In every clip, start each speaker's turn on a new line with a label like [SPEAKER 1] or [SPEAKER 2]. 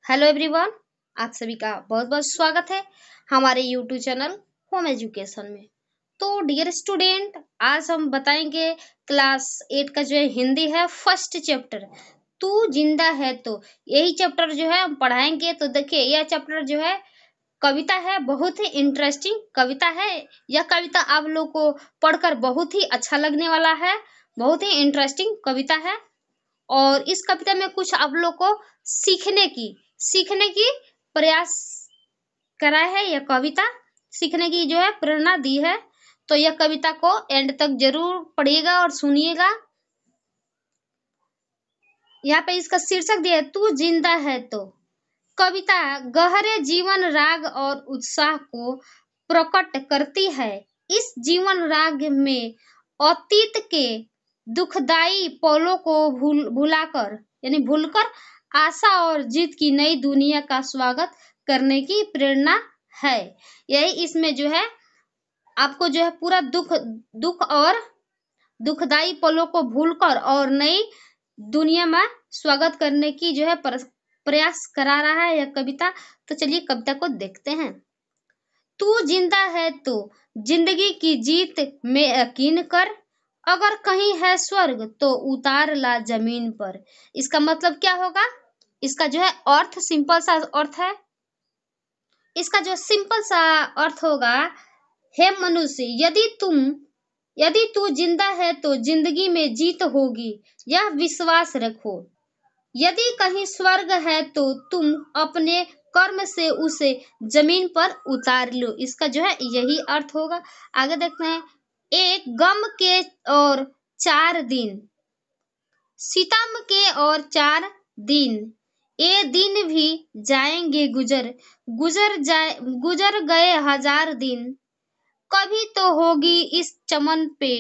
[SPEAKER 1] Hello everyone, आप सभी का बहुत बहुत स्वागत है हमारे यूट्यूब चैनल होम एजुकेशन में। तो डियर स्टूडेंट, आज हम बताएंगे क्लास 8 का जो है हिंदी है फर्स्ट चैप्टर तू जिंदा है। तो यही चैप्टर जो है हम पढ़ाएंगे। तो देखिए, यह चैप्टर जो है कविता है, बहुत ही इंटरेस्टिंग कविता है। यह कविता आप लोग को पढ़कर बहुत ही अच्छा लगने वाला है। बहुत ही इंटरेस्टिंग कविता है और इस कविता में कुछ आप लोग को सीखने की प्रयास करा है। यह कविता सीखने की जो है प्रेरणा दी है। तो यह कविता को एंड तक जरूर पढ़िएगा और सुनिएगा। यहाँ पे इसका शीर्षक दिया है तू जिंदा है। तो कविता गहरे जीवन राग और उत्साह को प्रकट करती है। इस जीवन राग में अतीत के दुखदाई पलों को भूलकर आशा और जीत की नई दुनिया का स्वागत करने की प्रेरणा है। यही इसमें जो है आपको जो है पूरा दुख और दुखदाई पलों को भूलकर और नई दुनिया में स्वागत करने की जो है प्रयास करा रहा है यह कविता। तो चलिए कविता को देखते हैं। तू जिंदा है तो जिंदगी की जीत में यकीन कर, अगर कहीं है स्वर्ग तो उतार ला जमीन पर। इसका मतलब क्या होगा? इसका जो है अर्थ सिंपल सा अर्थ है। इसका जो सिंपल सा अर्थ होगा, हे मनुष्य, यदि तू जिंदा है तो जिंदगी में जीत होगी, यह विश्वास रखो। यदि कहीं स्वर्ग है तो तुम अपने कर्म से उसे जमीन पर उतार लो। इसका जो है यही अर्थ होगा। आगे देखते हैं। एक गम के और 4 दिन, सितम के और 4 दिन, ये दिन भी जाएंगे गुजर गए 1000 दिन। कभी तो होगी इस चमन पे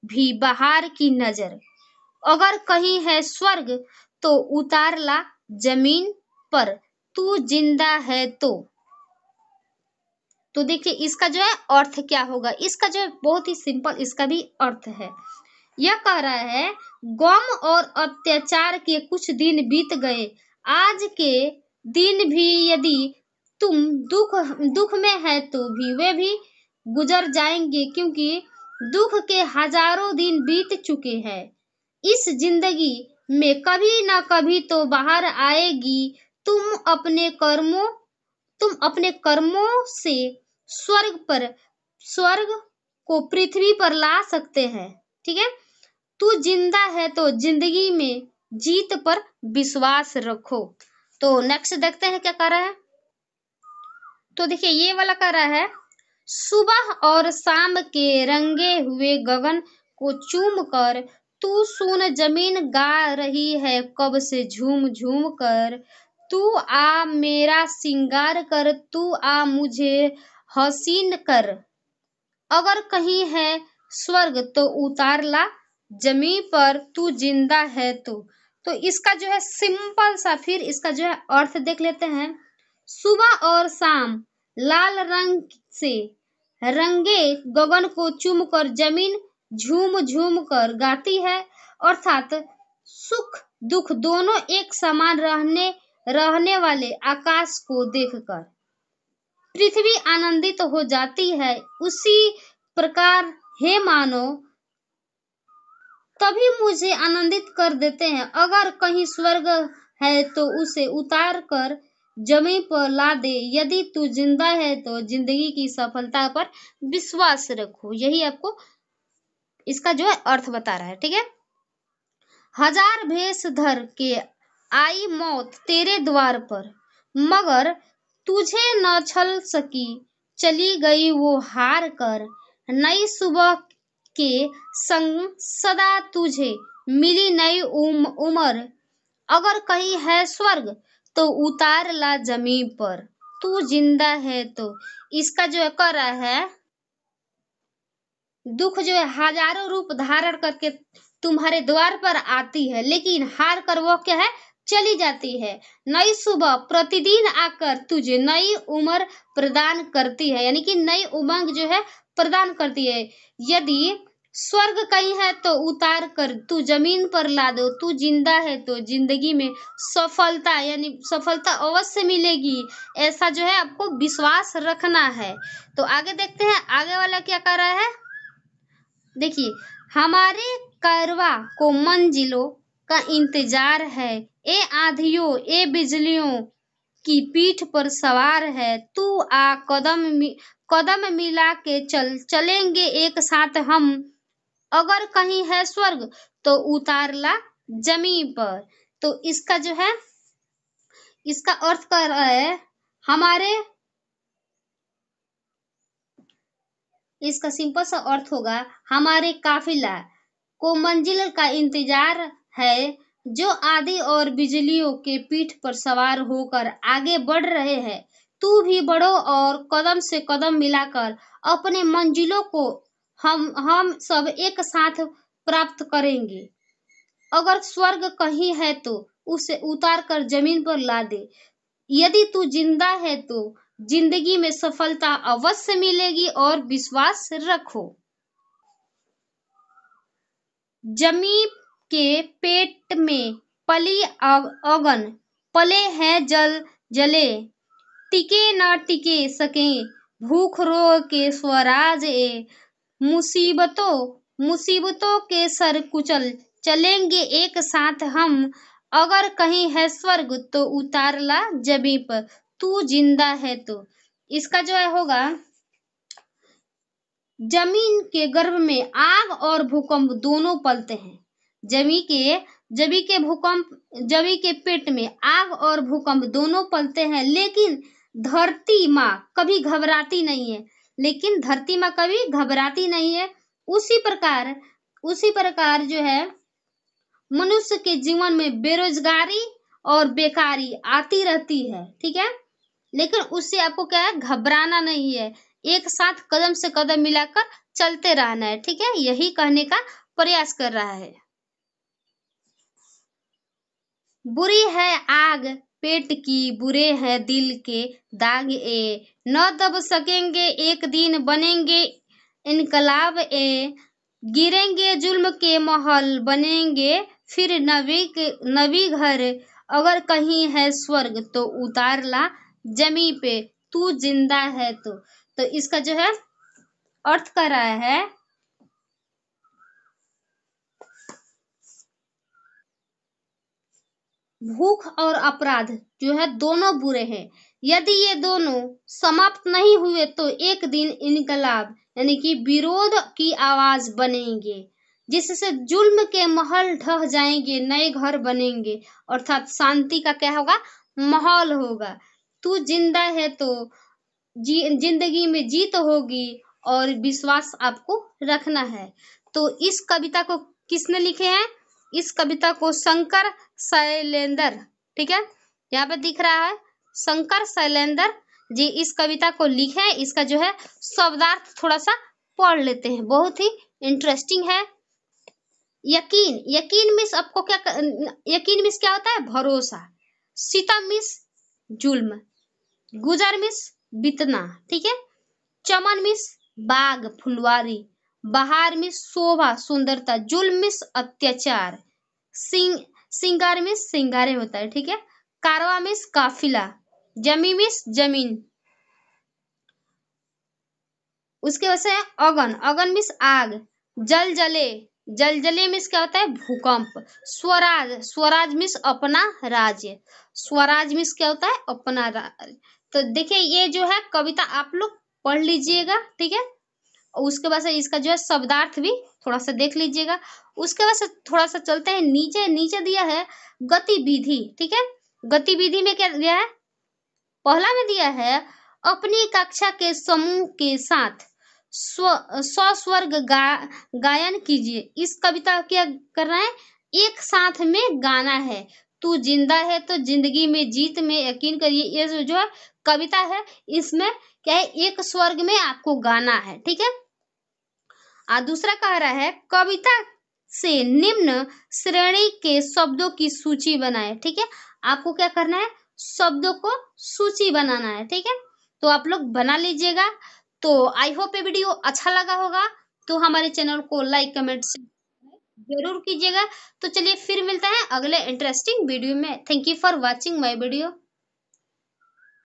[SPEAKER 1] भी बहार की नजर, अगर कहीं है स्वर्ग तो उतार ला जमीन पर, तू जिंदा है तो देखिए इसका जो है अर्थ क्या होगा। इसका जो है बहुत ही सिंपल इसका भी अर्थ है। यह कह रहा है गम और अत्याचार के कुछ दिन बीत गए, आज के दिन भी यदि तुम दुख में है तो भी वे भी गुजर जाएंगे, क्योंकि दुख के हजारों दिन बीत चुके हैं। इस जिंदगी में कभी ना कभी तो बाहर आएगी। तुम अपने कर्मों से स्वर्ग को पृथ्वी पर ला सकते हैं। ठीक है। तू जिंदा है तो जिंदगी में जीत पर विश्वास रखो। तो नेक्स्ट देखते हैं क्या कर रहा है। तो देखिए ये वाला कर रहा है, सुबह और शाम के रंगे हुए गगन को चूम कर तू सुन जमीन गा रही है कब से झूम झूम कर। तू आ मेरा सिंगार कर, तू आ मुझे हसीन कर, अगर कहीं है स्वर्ग तो उतार ला जमी पर, तू जिंदा है तो इसका जो है सिंपल सा फिर इसका जो है अर्थ देख लेते हैं। सुबह और शाम लाल रंग से रंगे गगन को चूम कर जमीन झूम झूम कर गाती है, अर्थात सुख दुख दोनों एक समान रहने वाले आकाश को देखकर पृथ्वी आनंदित हो जाती है। उसी प्रकार हे मानो तभी मुझे आनंदित कर देते हैं, अगर कहीं स्वर्ग है तो उसे उतार कर जमीन पर ला दे। यदि तू जिंदा है तो जिंदगी की सफलता पर विश्वास रखो। यही आपको इसका जो है अर्थ बता रहा है। ठीक है। 1000 भेष धर के आई मौत तेरे द्वार पर, मगर तुझे न छल सकी, चली गई वो हार कर। नई सुबह के संग सदा तुझे मिली नई उम्र, अगर कहीं है स्वर्ग तो उतार ला जमीन पर, तू जिंदा है तो। इसका जो है कर रहा है, दुख जो है हजारों रूप धारण करके तुम्हारे द्वार पर आती है, लेकिन हार कर वो क्या है, चली जाती है। नई सुबह प्रतिदिन आकर तुझे नई उम्र प्रदान करती है, यानी कि नई उमंग जो है प्रदान करती है। यदि स्वर्ग कहीं है तो उतार कर तू जमीन पर ला दो, तू जिंदा है तो जिंदगी में सफलता यानी सफलता अवश्य मिलेगी, ऐसा जो है आपको विश्वास रखना है। तो आगे देखते हैं आगे वाला क्या कर रहा है। देखिए, हमारे कारवा को मंजिलों का इंतजार है, ए आंधियों ए बिजलियों की पीठ पर सवार है, तू आ कदम मिला के चलेंगे एक साथ हम, अगर कहीं है स्वर्ग तो उतार ला जमीन पर। तो इसका जो है इसका अर्थ कर रहा है हमारे, इसका सिंपल सा अर्थ होगा हमारे काफिला को मंजिल का इंतजार है, जो आंधी और बिजलियों के पीठ पर सवार होकर आगे बढ़ रहे हैं, तू भी बढ़ो और कदम से कदम मिलाकर अपने मंजिलों को हम सब एक साथ प्राप्त करेंगे। अगर स्वर्ग कहीं है तो उसे उतार कर जमीन पर ला दे, यदि तू जिंदा है तो जिंदगी में सफलता अवश्य मिलेगी और विश्वास रखो। जमीन के पेट में पली अगन, पले हैं जले, टिके न टिके सके भूख रो के स्वराज ए, मुसीबतों के सर कुचल चलेंगे एक साथ हम, अगर कहीं है स्वर्ग तो उतार ला जमीन पर, तू जिंदा है तो। इसका जो है होगा जमीन के गर्भ में आग और भूकंप दोनों पलते हैं। जमी के पेट में आग और भूकंप दोनों पलते हैं, लेकिन धरती माँ कभी घबराती नहीं है। उसी प्रकार जो है मनुष्य के जीवन में बेरोजगारी और बेकारी आती रहती है, ठीक है, लेकिन उससे आपको क्या है, घबराना नहीं है, एक साथ कदम से कदम मिलाकर चलते रहना है, ठीक है, यही कहने का प्रयास कर रहा है। बुरी है आग पेट की, बुरे हैं दिल के दाग ए, न दब सकेंगे एक दिन बनेंगे इनकलाब ए, गिरेंगे जुल्म के महल बनेंगे फिर नवी घर, अगर कहीं है स्वर्ग तो उतार ला जमी पे, तू जिंदा है तो इसका जो है अर्थ कर रहा है भूख और अपराध जो है दोनों बुरे हैं, यदि ये दोनों समाप्त नहीं हुए तो एक दिन इनकलाब यानी कि विरोध की आवाज बनेंगे, जिससे जुल्म के महल ढह जाएंगे, नए घर बनेंगे, अर्थात शांति का क्या होगा, माहौल होगा। तू जिंदा है तो जिंदगी में जीत होगी और विश्वास आपको रखना है। तो इस कविता को किसने लिखे हैं, इस कविता को शंकर शैलेंद्र, ठीक है, यहाँ पे दिख रहा है शंकर शैलेंद्र जी इस कविता को लिखे हैं। इसका जो है शब्दार्थ थोड़ा सा पढ़ लेते हैं, बहुत ही इंटरेस्टिंग है। यकीन मिस आपको क्या, यकीन मिस क्या होता है, भरोसा, सीता मिस जुल्म, गुजर मिस बितना, ठीक है, चमन मिस बाग फुलवारी, बहार मिस शोभा सुंदरता, जुल्म मिस अत्याचार, सिंगार मिस सिंगारे होता है, ठीक है, कारवा मिस काफिला, जमी मिस जमीन, उसके वजह से अगन मिस आग, जल मिस क्या होता है, भूकंप, स्वराज मिस अपना राज्य, स्वराज मिस क्या होता है, अपना राज्य। तो देखिए ये जो है कविता आप लोग पढ़ लीजिएगा, ठीक है, और उसके बाद से इसका जो है शब्दार्थ भी थोड़ा सा देख लीजिएगा। उसके बाद से थोड़ा सा चलते हैं नीचे दिया है गतिविधि, ठीक है, गतिविधि में क्या दिया है, पहला में दिया है अपनी कक्षा के समूह के साथ स्वस्वर्ग गायन कीजिए। इस कविता क्या करना है, एक साथ में गाना है, तू जिंदा है तो जिंदगी में जीत में यकीन करिए, ये जो है कविता है इसमें क्या है, एक स्वर्ग में आपको गाना है, ठीक है। दूसरा कह रहा है कविता से निम्न श्रेणी के शब्दों की सूची बनाए, ठीक है, आपको क्या करना है, शब्दों को सूची बनाना है, ठीक है, तो आप लोग बना लीजिएगा। तो आई होप ये वीडियो अच्छा लगा होगा, तो हमारे चैनल को लाइक कमेंट जरूर कीजिएगा। तो चलिए फिर मिलते हैं अगले इंटरेस्टिंग वीडियो में। Thank you for watching my video.